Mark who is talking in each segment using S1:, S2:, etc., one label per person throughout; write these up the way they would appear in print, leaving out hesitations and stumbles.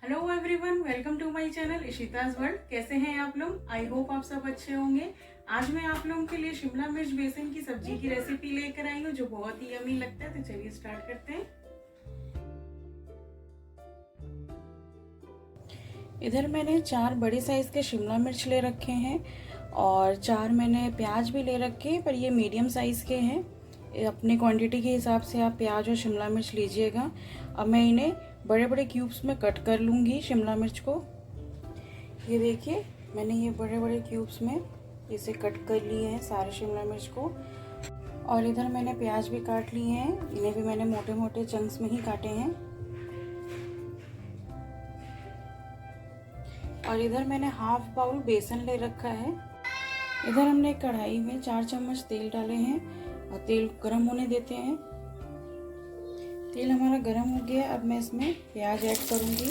S1: Hello everyone, welcome to my channel Ishita's world. कैसे हैं आप लोग? आई होप आप सब अच्छे होंगे। आज मैं आप लोगों के लिए शिमला मिर्च बेसन की सब्जी की रेसिपी लेकर आई हूँ जो बहुत ही यमी लगता है। तो चलिए स्टार्ट करते हैं। इधर मैंने 4 बड़े साइज़ के शिमला मिर्च ले रखे हैं और 4 मैंने प्याज भी ले रखे हैं, पर ये मीडियम साइज़ के हैं। अपने क्वांटिटी के हिसाब से आप प्याज और शिमला मिर्च लीजिएगा। अब मैं इन्हें बड़े बड़े क्यूब्स में कट कर लूँगी शिमला मिर्च को। ये देखिए, मैंने ये बड़े बड़े क्यूब्स में इसे कट कर लिए हैं सारे शिमला मिर्च को। और इधर मैंने प्याज भी काट लिए हैं, इन्हें भी मैंने मोटे मोटे चंक्स में ही काटे हैं। और इधर मैंने हाफ बाउल बेसन ले रखा है। इधर हमने कढ़ाई में 4 चम्मच तेल डाले हैं और तेल गरम होने देते हैं। तेल हमारा गरम हो गया। अब मैं इसमें प्याज ऐड करूंगी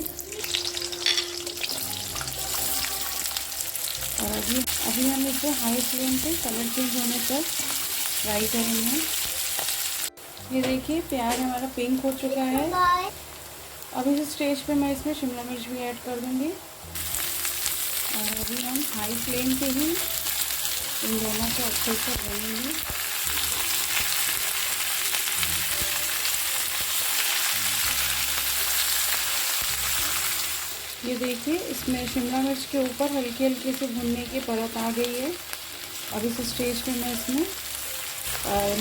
S1: और अभी हम इसे हाई फ्लेम पे कलर चेंज होने तक फ्राई करेंगे। ये देखिए, प्याज हमारा पिंक हो चुका है। अब इस स्टेज पे मैं इसमें शिमला मिर्च भी ऐड कर दूंगी और अभी हम हाई फ्लेम पे ही इन दोनों को अच्छे से भूनेंगे। ये देखिए, इसमें शिमला मिर्च के ऊपर हल्की हल्की से भुनने की परत आ गई है। अब इस स्टेज पे मैं इसमें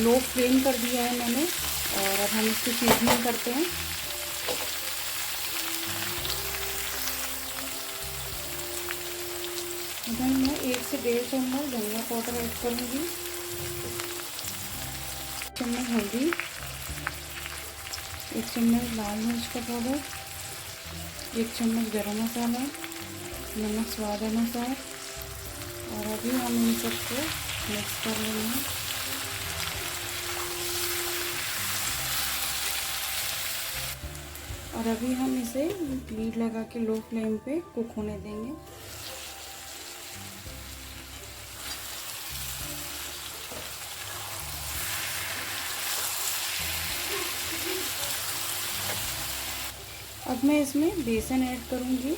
S1: लो फ्लेम कर दिया है मैंने और अब हम इसकी सीजनिंग करते हैं। इधर मैं 1 से 1.5 चम्मच धनिया पाउडर ऐड करूँगी, चम्मच हल्दी, 1 चम्मच लाल मिर्च का पाउडर, 1 चम्मच गरम मसाला, नमक स्वाद अनुसार। और अभी हम इन सबको मिक्स कर लेंगे। और अभी हम इसे लीड लगा के लो फ्लेम पे कुक होने देंगे। अब मैं इसमें बेसन ऐड करूंगी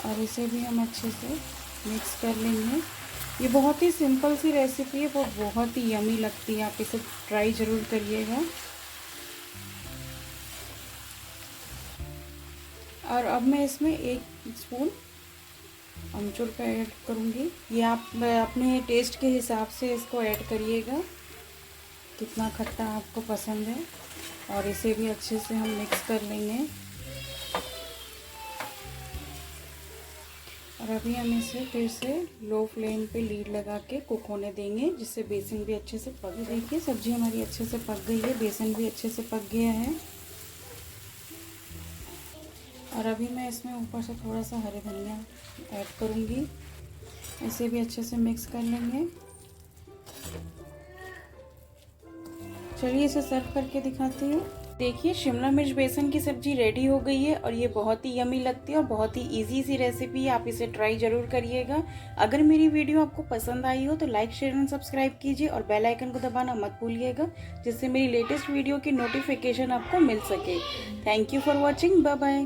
S1: और इसे भी हम अच्छे से मिक्स कर लेंगे। ये बहुत ही सिंपल सी रेसिपी है, वो बहुत ही यमी लगती है। आप इसे ट्राई ज़रूर करिएगा। और अब मैं इसमें 1 स्पून अमचूर का ऐड करूँगी। ये आप अपने टेस्ट के हिसाब से इसको ऐड करिएगा, कितना खट्टा आपको पसंद है। और इसे भी अच्छे से हम मिक्स कर लेंगे। और अभी हम इसे फिर से लो फ्लेम पे लीड लगा के कुक होने देंगे, जिससे बेसन भी अच्छे से पक। देखिए, सब्जी हमारी अच्छे से पक गई है, बेसन भी अच्छे से पक गया है। और अभी मैं इसमें ऊपर से थोड़ा सा हरे धनिया ऐड करूँगी। इसे भी अच्छे से मिक्स कर लेंगे। चलिए इसे सर्व करके दिखाती हूँ। देखिए, शिमला मिर्च बेसन की सब्जी रेडी हो गई है और ये बहुत ही यमी लगती है और बहुत ही इजी सी रेसिपी है। आप इसे ट्राई जरूर करिएगा। अगर मेरी वीडियो आपको पसंद आई हो तो लाइक, शेयर एंड सब्सक्राइब कीजिए और बेल आइकन को दबाना मत भूलिएगा, जिससे मेरी लेटेस्ट वीडियो की नोटिफिकेशन आपको मिल सके। Thank you for watching. Bye bye.